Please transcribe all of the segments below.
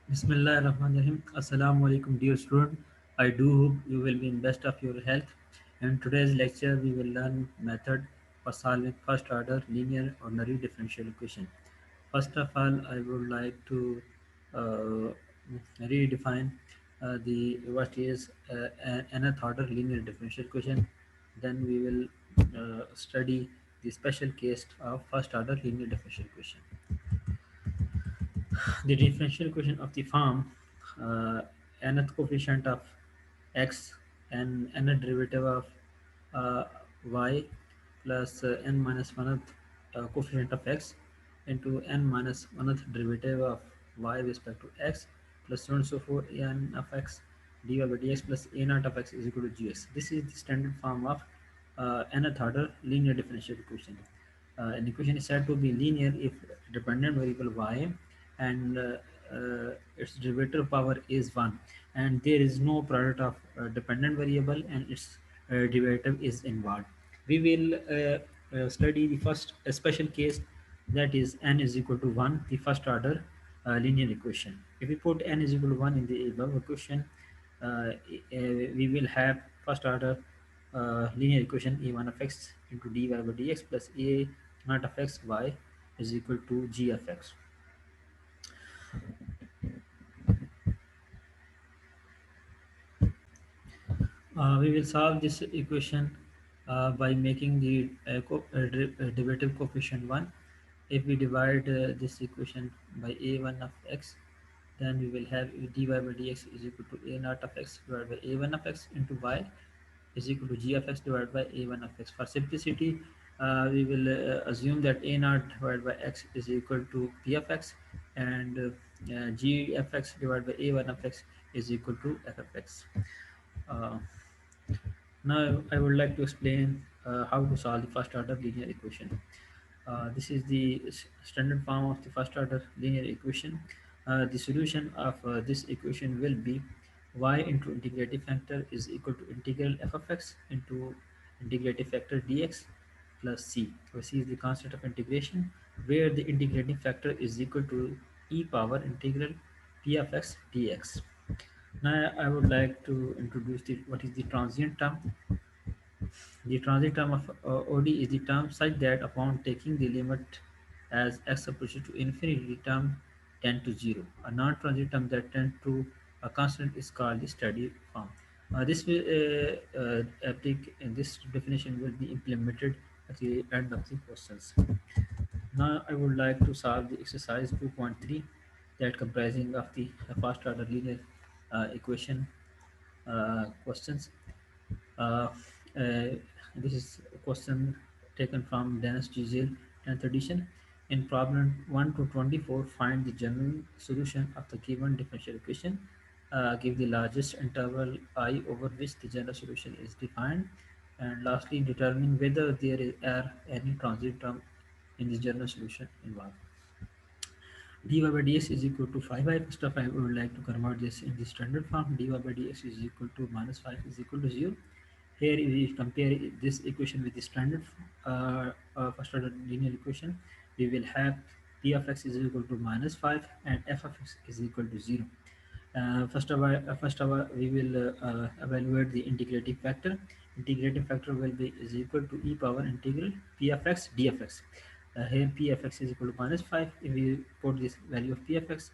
Bismillahirrahmanirrahim. Assalamu alaikum, dear student. I do hope you will be in best of your health. In today's lecture, we will learn method for solving first order linear ordinary differential equation. First of all, I would like to uh, redefine the what is nth order linear differential equation. Then we will study the special case of first order linear differential equation. The differential equation of the form uh, nth coefficient of x and nth derivative of uh, y plus n minus 1th coefficient of x into n minus 1th derivative of y with respect to x plus so on and so forth n of x dy by dx plus a naught of x is equal to gx. This is the standard form of nth order linear differential equation. An equation is said to be linear if dependent variable y and its derivative power is 1 and there is no product of dependent variable and its derivative is involved. We will study the first special case, that is n is equal to 1, the first order linear equation. If we put n is equal to 1 in the above equation, we will have first order linear equation a1 of x into dy by dx plus a naught of x y is equal to g of x. We will solve this equation by making the derivative coefficient 1. If we divide this equation by a1 of x, then we will have dy by dx is equal to a naught of x divided by a1 of x into y is equal to g of x divided by a1 of x. For simplicity, we will assume that a naught divided by x is equal to p of x and g of x divided by a1 of x is equal to f of x. Uh, Now I would like to explain how to solve the first order linear equation. This is the standard form of the first order linear equation. The solution of this equation will be y into integrative factor is equal to integral f of x into integrative factor dx plus c, where c is the constant of integration, where the integrating factor is equal to e power integral p of x dx. Now I would like to introduce what is the transient term. The transit term of OD is the term such that upon taking the limit as x approaches to infinity, the term tend to zero. A non-transit term that tend to a constant is called the steady form. This definition will be implemented at the end of the questions. Now I would like to solve the exercise 2.3, that comprising of the first order linear equation questions. Uh, uh, this is a question taken from Dennis Giselle 10th edition. In problem 1 to 24, find the general solution of the given differential equation. Give the largest interval I over which the general solution is defined. And lastly, determine whether are any transit term in the general solution involved. dy by dx is equal to 5i. First of all, I would like to convert this in the standard form. Dy by dx is equal to minus 5 is equal to 0. Here we compare this equation with the standard first order linear equation. We will have p of x is equal to minus 5 and f of x is equal to 0. First of all, we will evaluate the integrating factor. Integrating factor will be is equal to e power integral p of x d of x. Here p of x is equal to minus 5. If we put this value of p of x,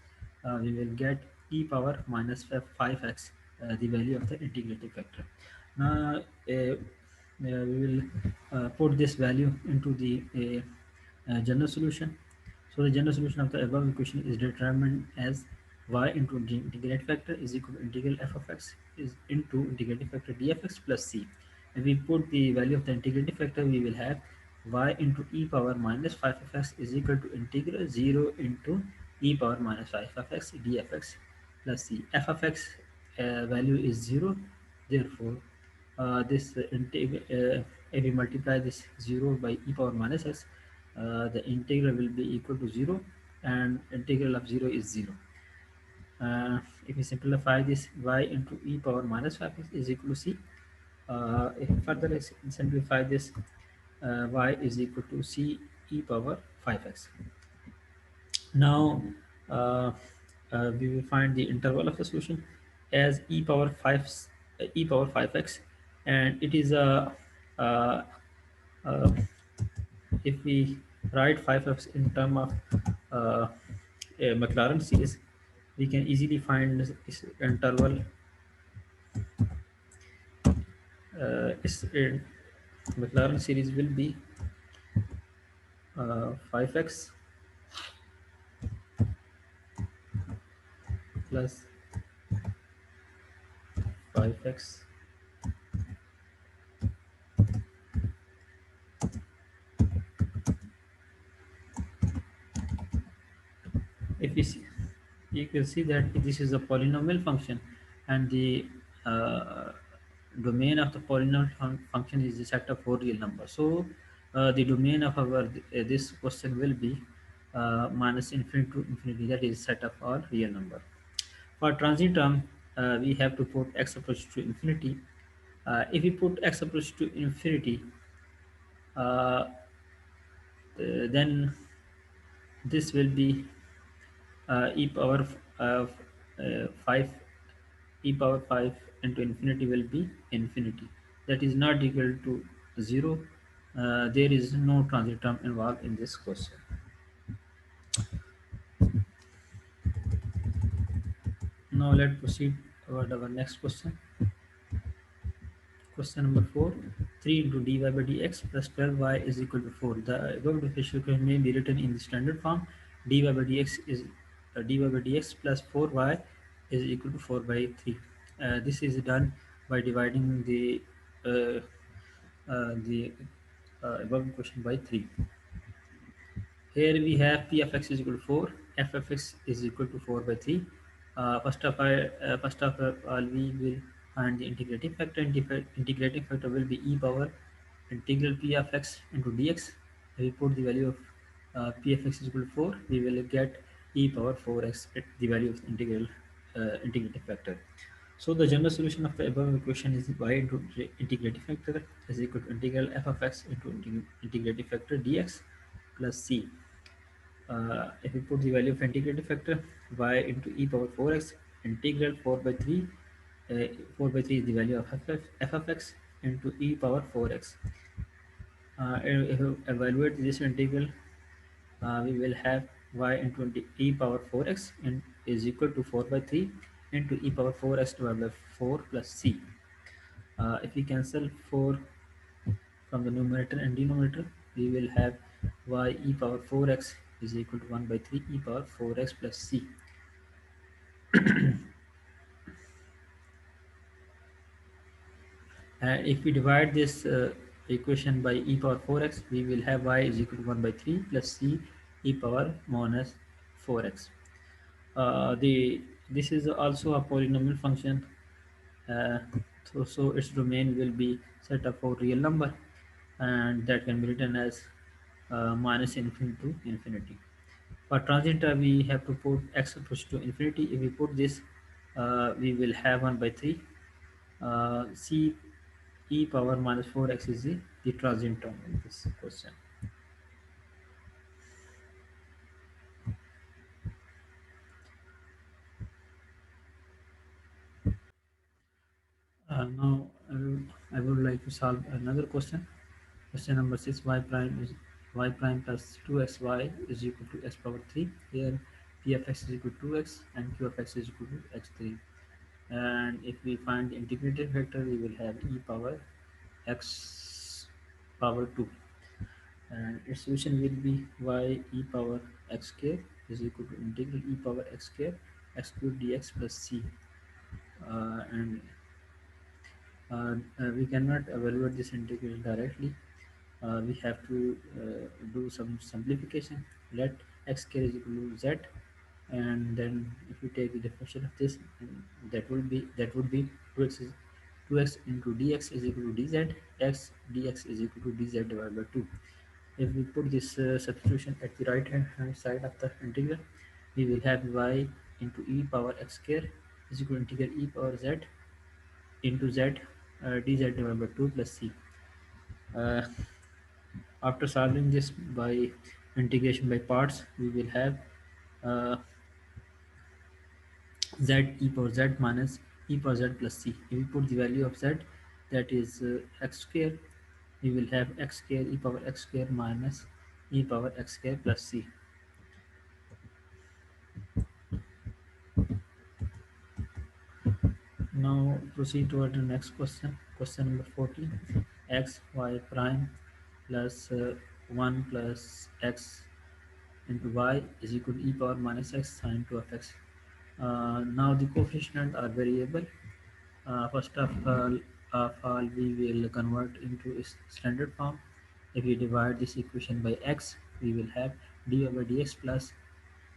we will get e power minus 5x, the value of the integrating factor. Now we will put this value into the general solution. So the general solution of the above equation is determined as y into the integrated factor is equal to integral f of x is into integrated factor d of x plus c. If we put the value of the integrated factor, we will have y into e power minus 5 of x is equal to integral 0 into e power minus 5 of x d of x plus c. F of x value is 0, therefore if we multiply this 0 by e power minus x, the integral will be equal to 0 and integral of 0 is 0. If we simplify this, y into e power minus 5 is equal to c. If further simplify this, y is equal to c e power 5x. Now, uh, we will find the interval of the solution as e power 5x, and it is uh, uh, if we write 5x in term of uh, a Maclaurin series, we can easily find this interval is in Maclaurin series will be 5x plus 5x. If we see, you can see that this is a polynomial function, and the uh, domain of the polynomial function is the set of four real numbers. So the domain of our this question will be minus infinity to infinity, that is set of all real number. For transit term, we have to put x approach to infinity. If we put x approach to infinity, uh, then this will be e power 5, e power 5 into infinity will be infinity, that is not equal to 0. There is no transit term involved in this question. Now let's proceed toward our next question. Question number 4. 3 into dy by dx plus 12y is equal to 4. The above differential equation may be written in the standard form. dy by dx is dy by dx plus 4y is equal to 4 by 3. This is done by dividing uh, the above equation by 3. Here we have p of x is equal to 4, f of x is equal to 4 by 3. First of all, we will find the integrating factor. Integrating factor will be e power integral p of x into dx. We put the value of p of x is equal to 4, we will get e power 4x at the value of the integrating factor. So the general solution of the above equation is y into integrating factor is equal to integral f of x into integrating factor dx plus c. If we put the value of integrating factor y into e power 4x, integral 4 by 3, 4 by 3 is the value of f of x into e power 4x. If we evaluate this integral, we will have y into e power 4x is equal to 4 by 3 into e power 4x divided by 4 plus c. If we cancel 4 from the numerator and denominator, we will have y e power 4x is equal to 1 by 3 e power 4x plus c. And if we divide this equation by e power 4x, we will have y is equal to 1 by 3 plus c e power minus 4x. This is also a polynomial function, uh, so its domain will be set of four real number, and that can be written as minus infinity to infinity. For transit, we have to put x approach to infinity. If we put this, we will have 1 by 3 c e power minus 4x is the transient term in this question. Now I would like to solve another question. Question number 6. Y prime is y prime plus 2xy is equal to x power 3. Here p of x is equal to 2x and q of x is equal to x3. And if we find the integrated factor, we will have e power x power 2, and its solution will be y e power x square is equal to integral e power x square x cube dx plus c. And we cannot evaluate this integral directly. We have to do some simplification. Let x square is equal to z, and then if we take the definition of this, that would be 2x is 2x into dx is equal to dz, x dx is equal to dz divided by 2. If we put this substitution at the right hand side of the integral, we will have y into e power x square is equal to integral e power z into z dz divided by 2 plus c. Uh, After solving this by integration by parts, we will have uh, z e power z minus e power z plus c. If we put the value of z, that is x square, we will have x square e power x square minus e power x square plus c. Now proceed toward the next question. Question number 14. X y prime plus 1 plus x into y is equal to e power minus x sine 2 of x. Now the coefficients are variable. First of all, we will convert into its standard form. If we divide this equation by x, we will have dy by dx plus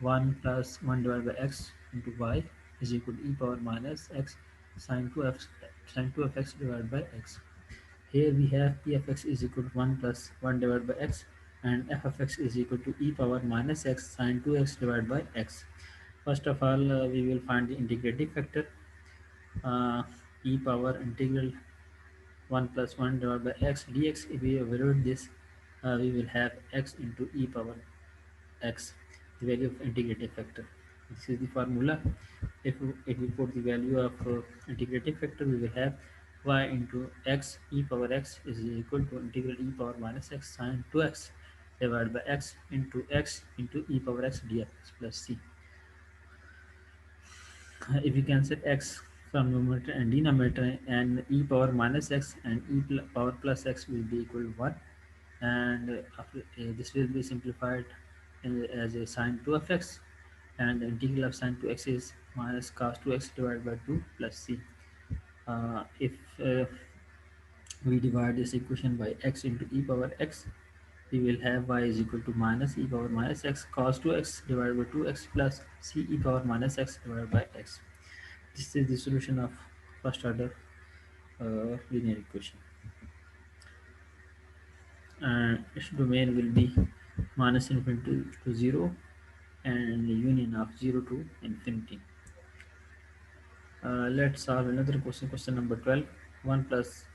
1 plus 1 divided by x into y is equal to e power minus x sine 2 of x divided by x. Here we have p of x is equal to 1 plus 1 divided by x, and f of x is equal to e power minus x sine 2x divided by x. First of all, we will find the integrating factor. uh, E power integral 1 plus 1 divided by x dx. If we evaluate this, we will have x into e power x, the value of integrating factor. This is the formula. If we put the value of integrating factor, we will have y into x e power x is equal to integral e power minus x sine 2x divided by x into e power x dx plus c. If we cancel x from numerator and denominator, and e power minus x and power plus x will be equal to 1, and this will be simplified as a sine 2 of x, and the integral of sine 2x is minus cos 2x divided by 2 plus c. If we divide this equation by x into e power x, we will have y is equal to minus e power minus x cos 2x divided by 2x plus c e power minus x divided by x. This is the solution of first order linear equation, and its domain will be minus infinity to 0 and union of 0 to infinity. Let's solve another question. Question number 12. 1 plus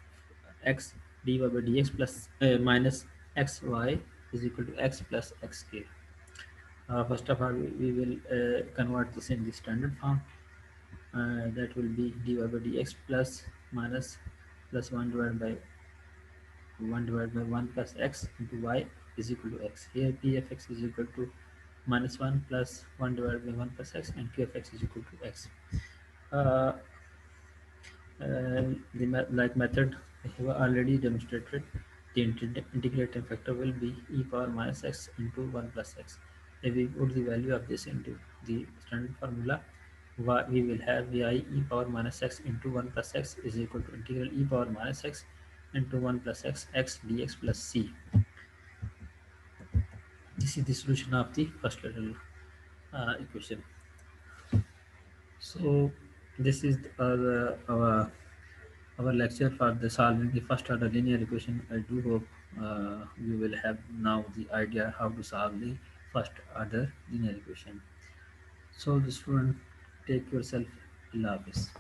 x dy by dx plus minus xy is equal to x plus x square. First of all, we will convert this in the standard form. That will be dy by dx plus minus plus 1 divided by 1 plus x into y is equal to x. Here p of x is equal to minus 1 plus 1 divided by 1 plus x, and q of x is equal to x. Uh, like method I have already demonstrated, the integrating factor will be e power minus x into 1 plus x. If we put the value of this into the standard formula, we will have the e power minus x into 1 plus x is equal to integral e power minus x into 1 plus x dx plus c. This is the solution of the first level equation. So this is our lecture for the solving the first order linear equation. I do hope you will have now the idea how to solve the first order linear equation. So the student, take yourself, Allah Hafiz.